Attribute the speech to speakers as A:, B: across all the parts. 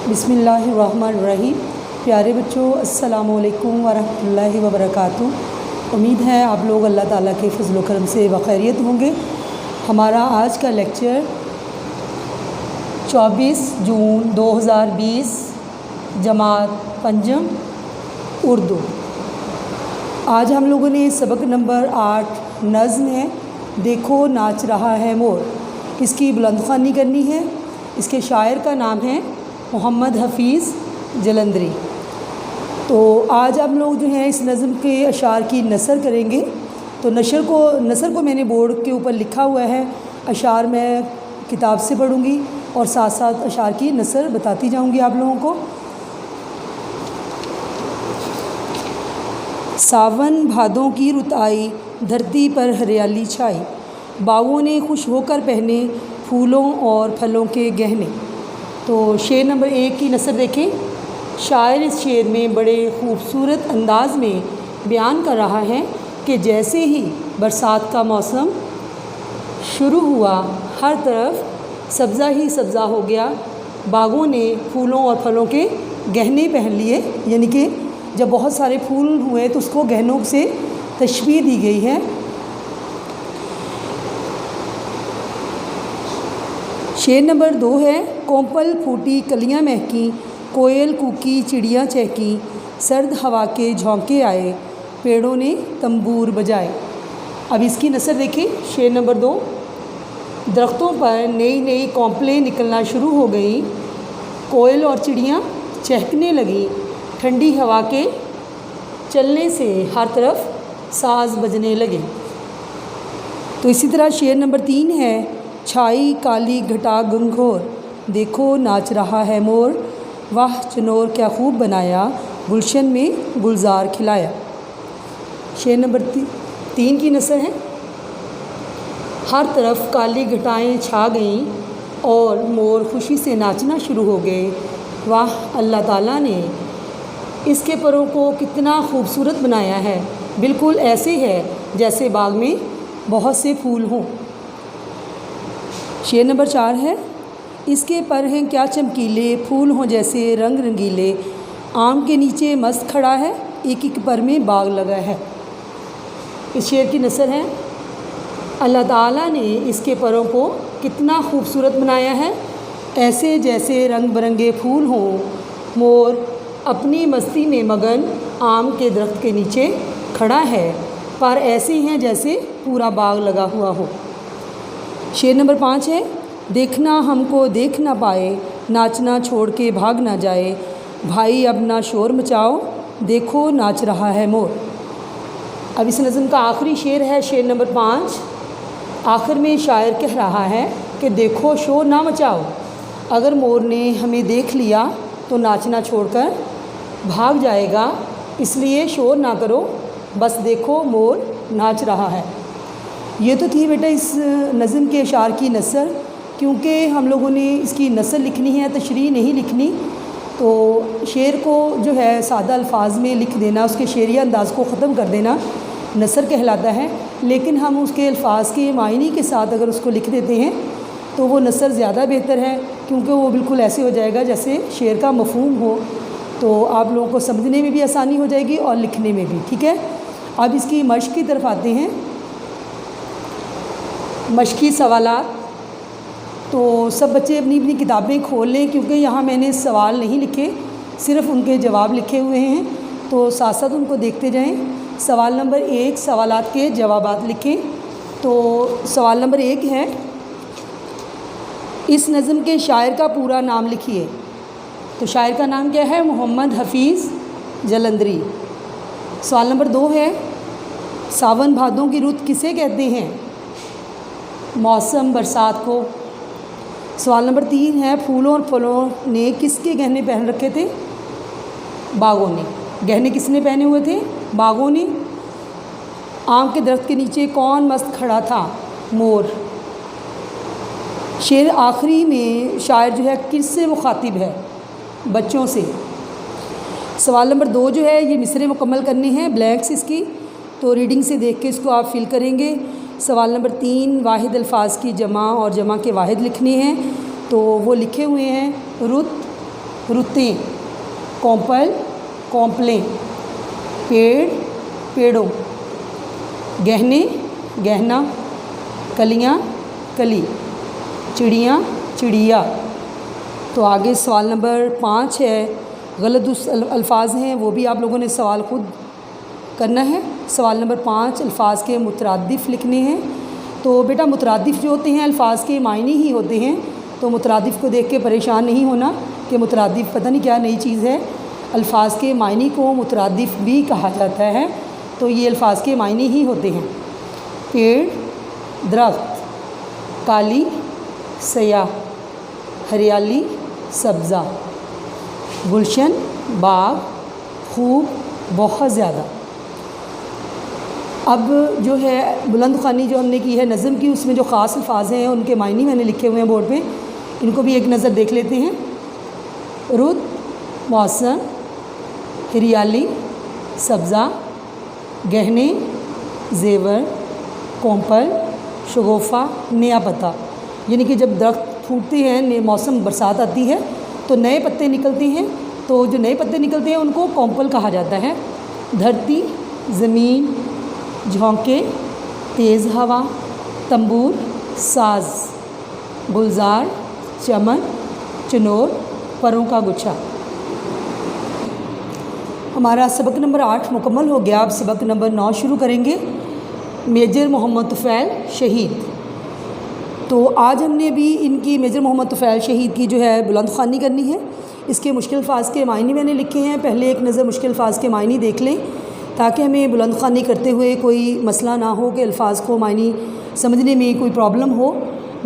A: बिस्मिल्लाहिर्रहमानिर्रहीम। प्यारे बच्चों, अस्सलाम वालेकुम वरहमतुल्लाहि वबरकातुहू। उम्मीद है आप लोग अल्लाह ताला के फज़ल व करम से बखैरियत होंगे। हमारा आज का लेक्चर 24 जून 2020 जमात पंजम उर्दू। आज हम लोगों ने सबक नंबर 8 नज़्म है देखो नाच रहा है मोर, इसकी बुलंदख्वानी करनी है। इसके शायर का नाम है मोहम्मद हफ़ीज़ जलंधरी। तो आज हम लोग जो हैं इस नज़्म के अशार की नसर करेंगे। तो नसर को मैंने बोर्ड के ऊपर लिखा हुआ है, अशार मैं किताब से पढ़ूँगी और साथ साथ अशार की नसर बताती जाऊँगी आप लोगों को। सावन भादों की रुत आई, धरती पर हरियाली छाई, बागों ने खुश होकर पहने फूलों और फलों के गहने। तो शेर नंबर 1 की नसर देखें। शायर इस शेर में बड़े ख़ूबसूरत अंदाज में बयान कर रहा है कि जैसे ही बरसात का मौसम शुरू हुआ, हर तरफ सब्ज़ा ही सब्ज़ा हो गया। बागों ने फूलों और फलों के गहने पहन लिए, यानी कि जब बहुत सारे फूल हुए तो उसको गहनों से तशबीह दी गई है। शेर नंबर 2 है कोंपल फूटी कलियां महकी, कोयल कूकी चिड़ियाँ चहकी, सर्द हवा के झोंके आए, पेड़ों ने तंबूर बजाए। अब इसकी नसर देखें। शेर नंबर 2। दरख्तों पर नई नई कौंपलें निकलना शुरू हो गई, कोयल और चिड़ियाँ चहकने लगी, ठंडी हवा के चलने से हर तरफ साज बजने लगे। तो इसी तरह शेर नंबर 3 है छाई काली घटा गंगोर, देखो नाच रहा है मोर, वाह चनोर क्या खूब बनाया, गुलशन में गुलजार खिलाया। शेर नंबर 3 की नसर है। हर तरफ काली घटाएं छा गईं और मोर खुशी से नाचना शुरू हो गए। वाह अल्लाह ताला ने इसके परों को कितना खूबसूरत बनाया है, बिल्कुल ऐसे है जैसे बाग में बहुत से फूल हों। शेर नंबर 4 है इसके पर हैं क्या चमकीले, फूल हों जैसे रंग रंगीले, आम के नीचे मस्त खड़ा है, एक एक पर में बाग लगा है। इस शेर की नसर है अल्लाह ताला ने इसके परों को कितना खूबसूरत बनाया है, ऐसे जैसे रंग बिरंगे फूल हों, मोर अपनी मस्ती में मगन आम के दरख्त के नीचे खड़ा है, पर ऐसे हैं जैसे पूरा बाग लगा हुआ हो। शेर नंबर 5 है देखना हमको देख ना पाए, नाचना छोड़ के भाग ना जाए, भाई अब ना शोर मचाओ, देखो नाच रहा है मोर। अब इस नज़्म का आखिरी शेर है शेर नंबर 5। आखिर में शायर कह रहा है कि देखो शोर ना मचाओ, अगर मोर ने हमें देख लिया तो नाचना छोड़कर भाग जाएगा, इसलिए शोर ना करो, बस देखो मोर नाच रहा है। ये तो थी बेटा इस नज़्म के अशार की नसर। क्योंकि हम लोगों ने इसकी नसर लिखनी है, तशरीह नहीं लिखनी, तो शेर को जो है सादा अल्फाज में लिख देना, उसके शेरिया अंदाज़ को ख़त्म कर देना नसर कहलाता है। लेकिन हम उसके अल्फाज के मायने के साथ अगर उसको लिख देते हैं तो वो नसर ज़्यादा बेहतर है, क्योंकि वो बिल्कुल ऐसे हो जाएगा जैसे शेर का मफ़हूम हो, तो आप लोगों को समझने में भी आसानी हो जाएगी और लिखने में भी। ठीक है, अब इसकी मश्क की तरफ आते हैं। मश्की सवालात। तो सब बच्चे अपनी अपनी किताबें खोल लें, क्योंकि यहाँ मैंने सवाल नहीं लिखे, सिर्फ़ उनके जवाब लिखे हुए हैं, तो साथ साथ उनको देखते जाएं। सवाल नंबर 1 सवालात के जवाबात लिखें। तो सवाल नंबर 1 है इस नज़्म के शायर का पूरा नाम लिखिए। तो शायर का नाम क्या है? मोहम्मद हफ़ीज़ जलंधरी। सवाल नंबर 2 है सावन भादों की रुत किसे कहते हैं? मौसम बरसात को। सवाल नंबर 3 है फूलों और फलों ने किसके गहने पहन रखे थे? बागों ने। गहने किसने पहने हुए थे? बागों ने। आम के दरख्त के नीचे कौन मस्त खड़ा था? मोर। शेर आखिरी में शायर जो है किससे मुखातिब है? बच्चों से। सवाल नंबर 2 जो है ये मिसरे मुकम्मल करने हैं, ब्लैंक्स इसकी, तो रीडिंग से देख के इसको आप फिल करेंगे। सवाल नंबर 3 वाहिद अल्फाज की जमा और जमा के वाहिद लिखने हैं, तो वो लिखे हुए हैं रुत, रुतें, कौंपल, कौंपलें, पेड़, पेड़ों, गहने, गहना, कलियाँ, कली, चिड़ियाँ, चिड़िया। तो आगे सवाल नंबर 5 है, गलत अल्फाज हैं वो भी आप लोगों ने सवाल खुद करना है। सवाल नंबर 5, अल्फाज के मुतरादिफ लिखने हैं। तो बेटा मुतरादिफ जो होते हैं अल्फाज के मायने ही होते हैं, तो मुतरादिफ को देख के परेशान नहीं होना कि मुतरादिफ पता नहीं क्या नई चीज़ है। अल्फाज के मायने को मुतरादिफ भी कहा जाता है, तो ये अल्फाज के मायने ही होते हैं। पेड़, दरख्त, काली, सयाह, हरियाली, सब्ज़ा, गुलशन, बाग, खूब, बहुत ज़्यादा। अब जो है बुलंद ख़्वानी जो हमने की है नज़म की, उसमें जो ख़ास अल्फाज हैं उनके मायने मैंने लिखे हुए हैं बोर्ड पे, इनको भी एक नज़र देख लेते हैं। रुत, मौसम, हरियाली, सब्ज़ा, गहने, जेवर, कौंपल, शगोफ़ा, नया पत्ता। यानी कि जब दरख्त फूटते हैं, मौसम बरसात आती है तो नए पत्ते निकलते हैं, तो जो नए पत्ते निकलते हैं उनको कौंपल कहा जाता है। धरती, ज़मीन, झोंके, तेज़ हवा, तंबूर, साज, गुलजार, चमन, चनोर, परों का गुच्छा। हमारा सबक नंबर 8 मुकम्मल हो गया। अब सबक नंबर 9 शुरू करेंगे। मेजर मोहम्मद तुफ़ैल शहीद। तो आज हमने भी इनकी मेजर मोहम्मद तुफ़ैल शहीद की जो है बुलंद ख़्वानी करनी है। इसके मुश्किल अल्फाज के मायने मैंने लिखे हैं, पहले एक नज़र मुश्किल अल्फाज के मायने देख लें ताकि हमें बुलंद ख़्वानी करते हुए कोई मसला ना हो कि अल्फाज को मायने समझने में कोई प्रॉब्लम हो।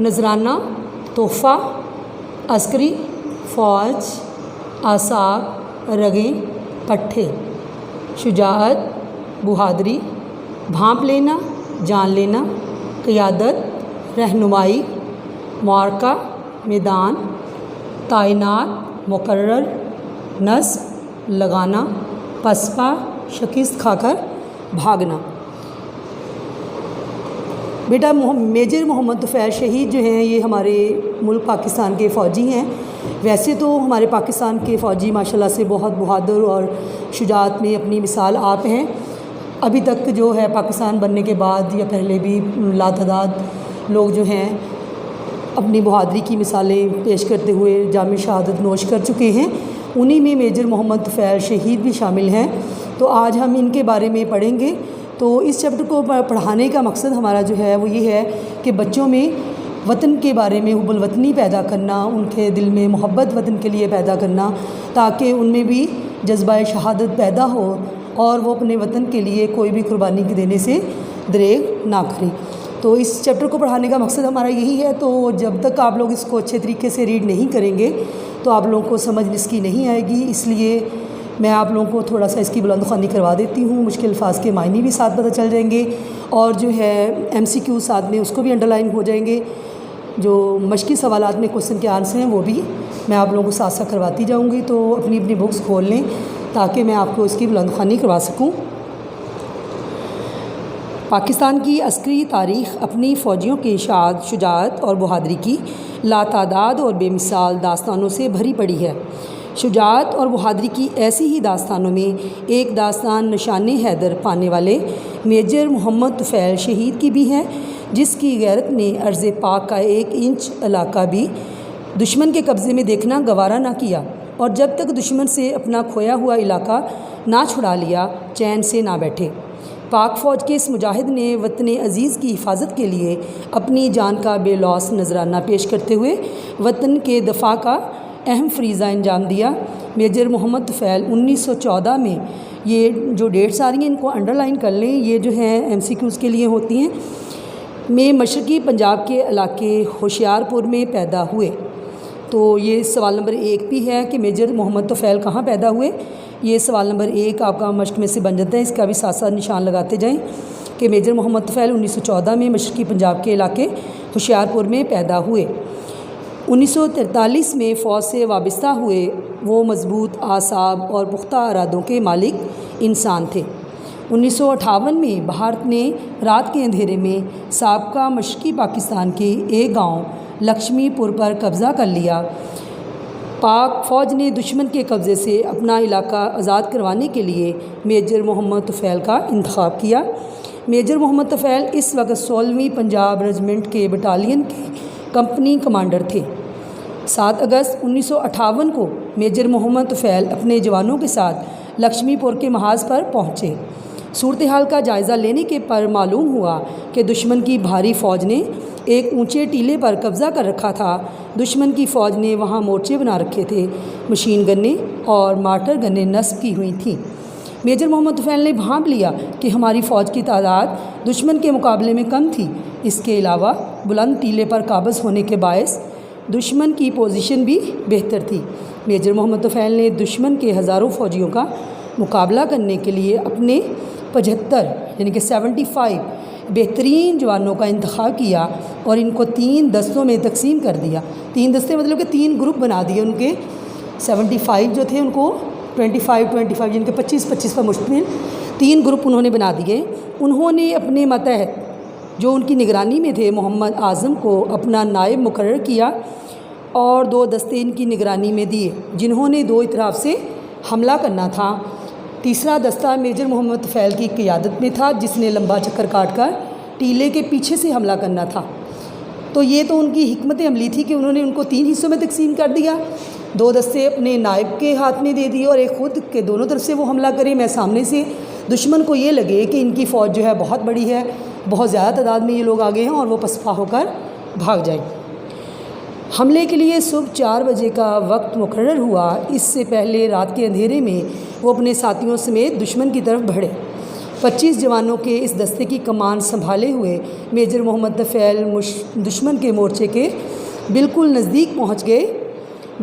A: नजराना, तोहफ़ा, अस्करी, फ़ौज, आसाब, रगें, पट्ठे, शुजाअत, बहादुरी, भांप लेना, जान लेना, क़ियादत, रहनुमाई, मार्का, मैदान, तैनात, मुकर्रर, नस्ब, लगाना, पसपा, शिकस्त खाकर भागना। बेटा मेजर मोहम्मद तुफ़ैल शहीद जो हैं ये हमारे मुल्क पाकिस्तान के फ़ौजी हैं। वैसे तो हमारे पाकिस्तान के फ़ौजी माशाल्लाह से बहुत बहादुर और शुजाअत में अपनी मिसाल आप हैं। अभी तक जो है पाकिस्तान बनने के बाद या पहले भी लातादाद लोग जो हैं अपनी बहादुरी की मिसालें पेश करते हुए जाम शहादत नोश कर चुके हैं। उन्हीं में मेजर मोहम्मद तुफ़ैल शहीद भी शामिल हैं। तो आज हम इनके बारे में पढ़ेंगे। तो इस चैप्टर को पढ़ाने का मकसद हमारा जो है वो ये है कि बच्चों में वतन के बारे में हुब्बुल वतनी पैदा करना, उनके दिल में मोहब्बत वतन के लिए पैदा करना, ताकि उनमें भी जज्बा शहादत पैदा हो और वो अपने वतन के लिए कोई भी कुर्बानी देने से दरेग ना करें। तो इस चैप्टर को पढ़ाने का मकसद हमारा यही है। तो जब तक आप लोग इसको अच्छे तरीके से रीड नहीं करेंगे तो आप लोगों को समझ इसकी नहीं आएगी। इसलिए मैं आप लोगों को थोड़ा सा इसकी बुलंद ख़्वानी करवा देती हूँ। मुश्किल अल्फाज के मायने भी साथ पता चल जाएंगे और जो है MCQ साथ में उसको भी अंडरलाइन हो जाएंगे। जो मश्की सवालात में क्वेश्चन के आंसर हैं वो भी मैं आप लोगों को साथ साथ करवाती जाऊँगी। तो अपनी अपनी बुक्स खोल लें ताकि मैं आपको इसकी बुलंद ख़्वानी करवा सकूँ। पाकिस्तान की अस्करी तारीख़ अपनी फ़ौजियों की शुजाअत और बहादुरी की लातादाद और बेमिसाल दास्तानों से भरी पड़ी है। शुजाअत और बहादुरी की ऐसी ही दास्तानों में एक दास्तान निशान हैदर पाने वाले मेजर मोहम्मद तुफ़ैल शहीद की भी है, जिसकी गैरत ने अर्ज़ पाक का 1 इंच इलाका भी दुश्मन के कब्ज़े में देखना गवारा ना किया और जब तक दुश्मन से अपना खोया हुआ इलाका ना छुड़ा लिया चैन से ना बैठे। पाक फ़ौज के इस मुजाहिद ने वतन अज़ीज़ की हिफाजत के लिए अपनी जान का बेलौस नजराना पेश करते हुए वतन के दफ़ा का अहम फ़रीज़ा अंजाम दिया। मेजर मोहम्मद तुफ़ैल 1914 में, ये जो डेट्स आ रही हैं इनको अंडरलाइन कर लें, ये जो है MCQs के लिए होती हैं, में मशरक़ी पंजाब के इलाके होशियारपुर में पैदा हुए। तो ये सवाल नंबर 1 भी है कि मेजर मोहम्मद तुफ़ैल कहाँ पैदा हुए। ये सवाल नंबर 1 आपका मश्क में से बन जाता है। इसका भी साथ साथ निशान लगाते जाएं कि मेजर मोहम्मद तुफ़ैल 1914 में मशरक़ी पंजाब के इलाके होशियारपुर में पैदा हुए। 1943 में फ़ौज से वाबस्ता हुए। वो मज़बूत आसाब और पुख्ता इरादों के मालिक इंसान थे। 1958 में भारत ने रात के अंधेरे में साबका मशरक़ी पाकिस्तान के एक गाँव लक्ष्मीपुर पर कब्ज़ा कर लिया। پاک فوج نے دشمن کے قبضے سے اپنا علاقہ آزاد کروانے کے لیے میجر محمد طفیل کا انتخاب کیا۔ میجر محمد طفیل اس وقت 16ویں پنجاب رجمنٹ کے بٹالین کے کمپنی کمانڈر تھے۔ 7 اگست 1958 کو میجر محمد طفیل اپنے جوانوں کے ساتھ لکشمی پور کے محاذ پر پہنچے۔ صورتحال کا جائزہ لینے کے پر معلوم ہوا کہ دشمن کی بھاری فوج نے ایک اونچے ٹیلے پر قبضہ کر رکھا تھا۔ دشمن کی فوج نے وہاں مورچے بنا رکھے تھے، مشین گنیں اور مارٹر گنیں نصب کی ہوئی تھیں۔ میجر محمد طفیل نے بھانپ لیا کہ ہماری فوج کی تعداد دشمن کے مقابلے میں کم تھی۔ اس کے علاوہ بلند ٹیلے پر قابض ہونے کے باعث دشمن کی پوزیشن بھی بہتر تھی۔ میجر محمد طفیل نے دشمن کے ہزاروں فوجیوں کا مقابلہ کرنے کے لیے اپنے 75 یعنی کہ 75 بہترین جوانوں کا انتخاب کیا اور ان کو 3 دستوں میں تقسیم کر دیا۔ 3 دستے مطلب کہ 3 گروپ بنا دیے ان کے۔ 75 جو تھے ان کو 25 یعنی کہ 25 پر مشتمل 3 گروپ انہوں نے بنا دیے۔ انہوں نے اپنے ماتحت جو ان کی نگرانی میں تھے محمد اعظم کو اپنا نائب مقرر کیا اور 2 دستے ان کی نگرانی میں دیے جنہوں نے 2 اطراف سے حملہ کرنا تھا۔ تیسرا دستہ میجر محمد طفیل کی قیادت میں تھا جس نے لمبا چکر کاٹ کر ٹیلے کے پیچھے سے حملہ کرنا تھا۔ تو یہ تو ان کی حکمت عملی تھی کہ انہوں نے ان کو 3 حصوں میں تقسیم کر دیا، 2 دستے اپنے نائب کے ہاتھ میں دے دیے اور ایک خود کے دونوں طرف سے وہ حملہ کرے۔ میں سامنے سے دشمن کو یہ لگے کہ ان کی فوج جو ہے بہت بڑی ہے، بہت زیادہ تعداد میں یہ لوگ آگے ہیں اور وہ پسپا ہو کر بھاگ جائیں۔ حملے کے لیے صبح 4 بجے کا وقت مقرر ہوا۔ اس سے پہلے رات کے اندھیرے میں وہ اپنے ساتھیوں سمیت دشمن کی طرف بڑھے۔ 25 جوانوں کے اس دستے کی کمان سنبھالے ہوئے میجر محمد طفیل دشمن کے مورچے کے بالکل نزدیک پہنچ گئے۔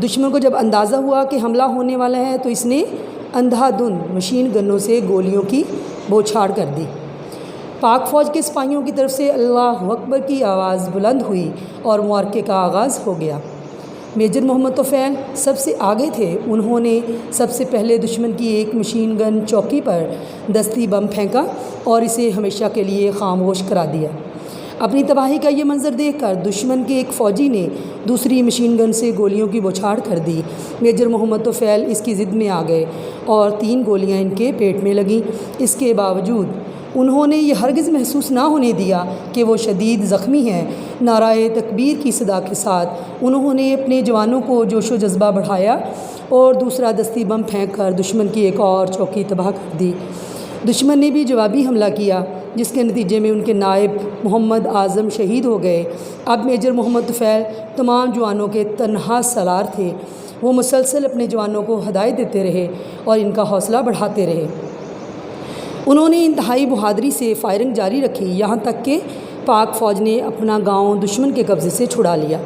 A: دشمن کو جب اندازہ ہوا کہ حملہ ہونے والا ہے تو اس نے اندھا دھند مشین گنوں سے گولیوں کی بوچھاڑ کر دی۔ پاک فوج کے سپاہیوں کی طرف سے اللہ اکبر کی آواز بلند ہوئی اور معرکے کا آغاز ہو گیا۔ میجر محمد طفیل سب سے آگے تھے۔ انہوں نے سب سے پہلے دشمن کی ایک مشین گن چوکی پر دستی بم پھینکا اور اسے ہمیشہ کے لیے خاموش کرا دیا۔ اپنی تباہی کا یہ منظر دیکھ کر دشمن کے ایک فوجی نے دوسری مشین گن سے گولیوں کی بوچھاڑ کر دی۔ میجر محمد طفیل اس کی ضد میں آ گئے اور 3 گولیاں ان کے پیٹ میں لگیں۔ اس کے باوجود انہوں نے یہ ہرگز محسوس نہ ہونے دیا کہ وہ شدید زخمی ہیں۔ نعرہ تکبیر کی صدا کے ساتھ انہوں نے اپنے جوانوں کو جوش و جذبہ بڑھایا اور دوسرا دستی بم پھینک کر دشمن کی ایک اور چوکی تباہ کر دی۔ دشمن نے بھی جوابی حملہ کیا جس کے نتیجے میں ان کے نائب محمد اعظم شہید ہو گئے۔ اب میجر محمد طفیل تمام جوانوں کے تنہا سالار تھے۔ وہ مسلسل اپنے جوانوں کو ہدایت دیتے رہے اور ان کا حوصلہ بڑھاتے رہے۔ انہوں نے انتہائی بہادری سے فائرنگ جاری رکھی یہاں تک کہ پاک فوج نے اپنا گاؤں دشمن کے قبضے سے چھڑا لیا۔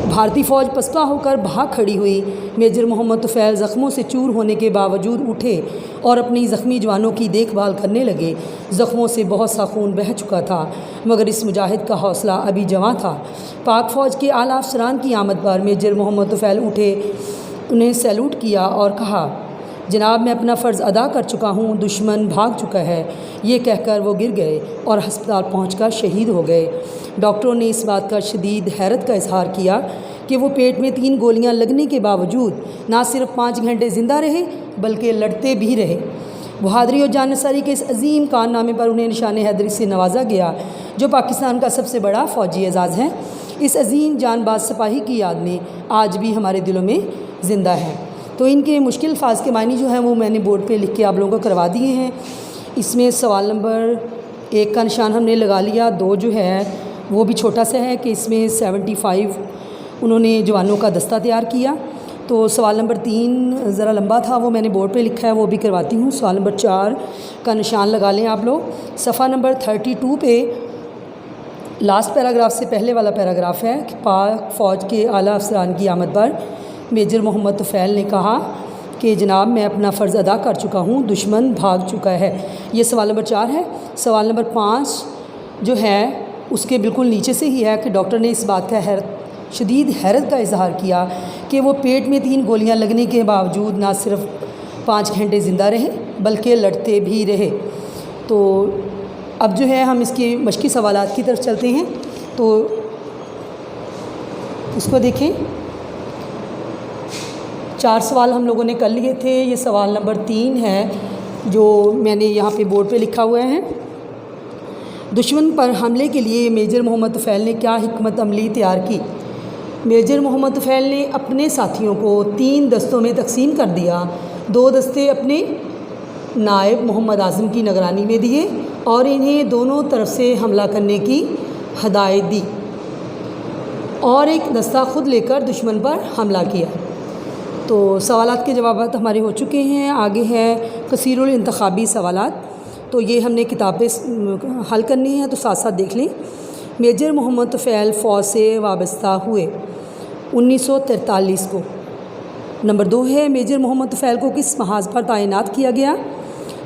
A: بھارتی فوج پسپا ہو کر بھاگ کھڑی ہوئی۔ میجر محمد طفیل زخموں سے چور ہونے کے باوجود اٹھے اور اپنی زخمی جوانوں کی دیکھ بھال کرنے لگے۔ زخموں سے بہت سا خون بہہ چکا تھا مگر اس مجاہد کا حوصلہ ابھی جواں تھا۔ پاک فوج کے اعلیٰ افسران کی آمد پر میجر محمد طفیل اٹھے، انہیں سیلوٹ کیا اور کہا، جناب میں اپنا فرض ادا کر چکا ہوں، دشمن بھاگ چکا ہے۔ یہ کہہ کر وہ گر گئے اور ہسپتال پہنچ کر شہید ہو گئے۔ ڈاکٹروں نے اس بات کا شدید حیرت کا اظہار کیا کہ وہ پیٹ میں 3 گولیاں لگنے کے باوجود نہ صرف 5 گھنٹے زندہ رہے بلکہ لڑتے بھی رہے۔ بہادری اور جانثاری کے اس عظیم کارنامے پر انہیں نشان حیدری سے نوازا گیا جو پاکستان کا سب سے بڑا فوجی اعزاز ہے۔ اس عظیم جان باز سپاہی کی یاد میں آج بھی ہمارے دلوں میں زندہ ہے۔ تو ان کے مشکل الفاظ کے معنی جو ہیں وہ میں نے بورڈ پہ لکھ کے آپ لوگوں کو کروا دیے ہیں۔ اس میں سوال نمبر 1 کا نشان ہم نے لگا لیا، 2 جو ہے وہ بھی چھوٹا سا ہے کہ اس میں 75 انہوں نے جوانوں کا دستہ تیار کیا۔ تو سوال نمبر 3 ذرا لمبا تھا، وہ میں نے بورڈ پہ لکھا ہے، وہ بھی کرواتی ہوں۔ سوال نمبر 4 کا نشان لگا لیں آپ لوگ۔ صفحہ نمبر 32 پہ لاسٹ پیراگراف سے پہلے والا پیراگراف ہے کہ پاک فوج کے اعلیٰ افسران کی آمد پر میجر محمد طفیل نے کہا کہ جناب میں اپنا فرض ادا کر چکا ہوں، دشمن بھاگ چکا ہے۔ یہ سوال نمبر 4 ہے۔ سوال نمبر 5 جو ہے اس کے بالکل نیچے سے ہی ہے کہ ڈاکٹر نے اس بات کا شدید حیرت کا اظہار کیا کہ وہ پیٹ میں 3 گولیاں لگنے کے باوجود نہ صرف 5 گھنٹے زندہ رہے بلکہ لڑتے بھی رہے۔ تو اب جو ہے ہم اس کے مشقی سوالات کی طرف چلتے ہیں، تو اس کو دیکھیں۔ 4 سوال ہم لوگوں نے کر لیے تھے. یہ سوال نمبر 3 ہے جو میں نے یہاں پہ بورڈ پہ لکھا ہوا ہے. دشمن پر حملے کے لیے میجر محمد طفیل نے کیا حکمت عملی تیار کی؟ میجر محمد طفیل نے اپنے ساتھیوں کو 3 دستوں میں تقسیم کر دیا. 2 دستے اپنے نائب محمد اعظم کی نگرانی میں دیے اور انہیں دونوں طرف سے حملہ کرنے کی ہدایت دی اور ایک دستہ خود لے کر دشمن پر حملہ کیا. تو سوالات کے جوابات ہمارے ہو چکے ہیں. آگے ہے کثیر الانتخابی سوالات. تو یہ ہم نے کتاب پہ حل کرنی ہے، تو ساتھ ساتھ دیکھ لیں. میجر محمد طفیل فوج سے وابستہ ہوئے 1943 کو. نمبر 2 ہے میجر محمد طفیل کو کس محاذ پر تعینات کیا گیا؟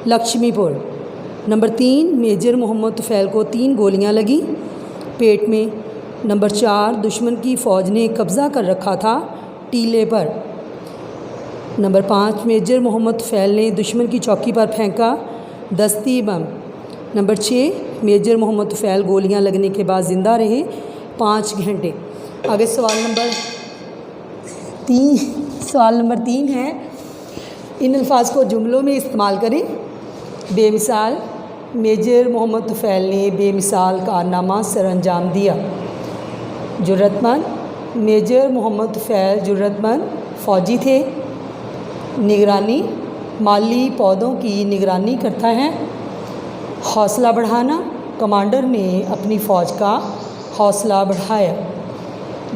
A: لکشمی پور. نمبر 3 میجر محمد طفیل کو 3 گولیاں لگیں پیٹ میں. نمبر 4 دشمن کی فوج نے قبضہ کر رکھا تھا ٹیلے پر. نمبر 5 میجر محمد طفیل نے دشمن کی چوکی پر پھینکا دستی بم. نمبر 6 میجر محمد طفیل گولیاں لگنے کے بعد زندہ رہے 5 گھنٹے. آگے سوال نمبر 3 ہے ان الفاظ کو جملوں میں استعمال کریں. بے مثال. میجر محمد طفیل نے بے مثال کارنامہ سر انجام دیا. جرأت مند. میجر محمد طفیل جرأت مند فوجی تھے. نگرانی. مالی پودوں کی نگرانی کرتا ہے. حوصلہ بڑھانا. کمانڈر نے اپنی فوج کا حوصلہ بڑھایا.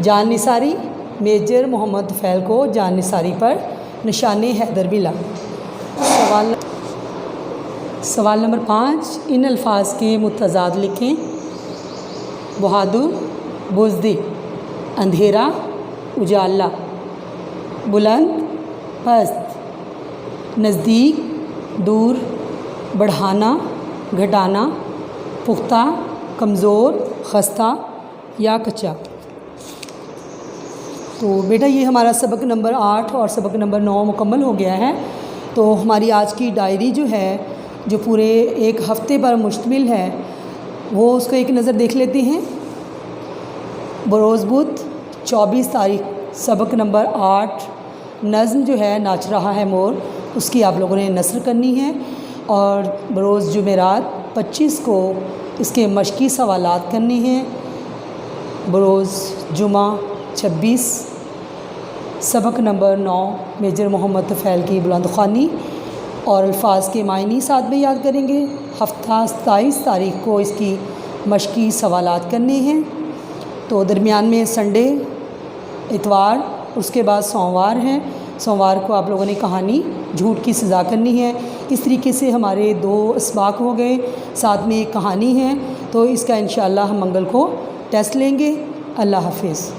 A: جان نثاری. میجر محمد طفیل کو جان نثاری پر نشان حیدر ملا. سوال نمبر 5 ان الفاظ کے متضاد لکھیں. بہادر. بزدل. اندھیرا. اجالا. بلند. پست. نزدیک. دور. بڑھانا. گھٹانا. پختہ. کمزور. خستہ یا کچا. تو بیٹا یہ ہمارا سبق نمبر 8 اور سبق نمبر 9 مکمل ہو گیا ہے. تو ہماری آج کی ڈائری جو ہے جو پورے ایک ہفتے پر مشتمل ہے وہ اس کو ایک نظر دیکھ لیتے ہیں. بروز بدھ 24 تاریخ سبق نمبر 8 نظم جو ہے ناچ رہا ہے مور اس کی آپ لوگوں نے نثر کرنی ہے. اور بروز جمعرات 25 کو اس کے مشقی سوالات کرنے ہیں. بروز جمعہ 26 سبق نمبر 9 میجر محمد طفیل کی بلند خوانی اور الفاظ کے معنی ساتھ میں یاد کریں گے. ہفتہ 27 تاریخ کو اس کی مشقی سوالات کرنے ہیں. تو درمیان میں سنڈے اتوار اس کے بعد سوموار ہیں. سوموار کو آپ لوگوں نے کہانی جھوٹ کی سزا کرنی ہے. اس طریقے سے ہمارے 2 اسباق ہو گئے، ساتھ میں ایک کہانی ہے. تو اس کا انشاءاللہ ہم منگل کو ٹیسٹ لیں گے. اللہ حافظ.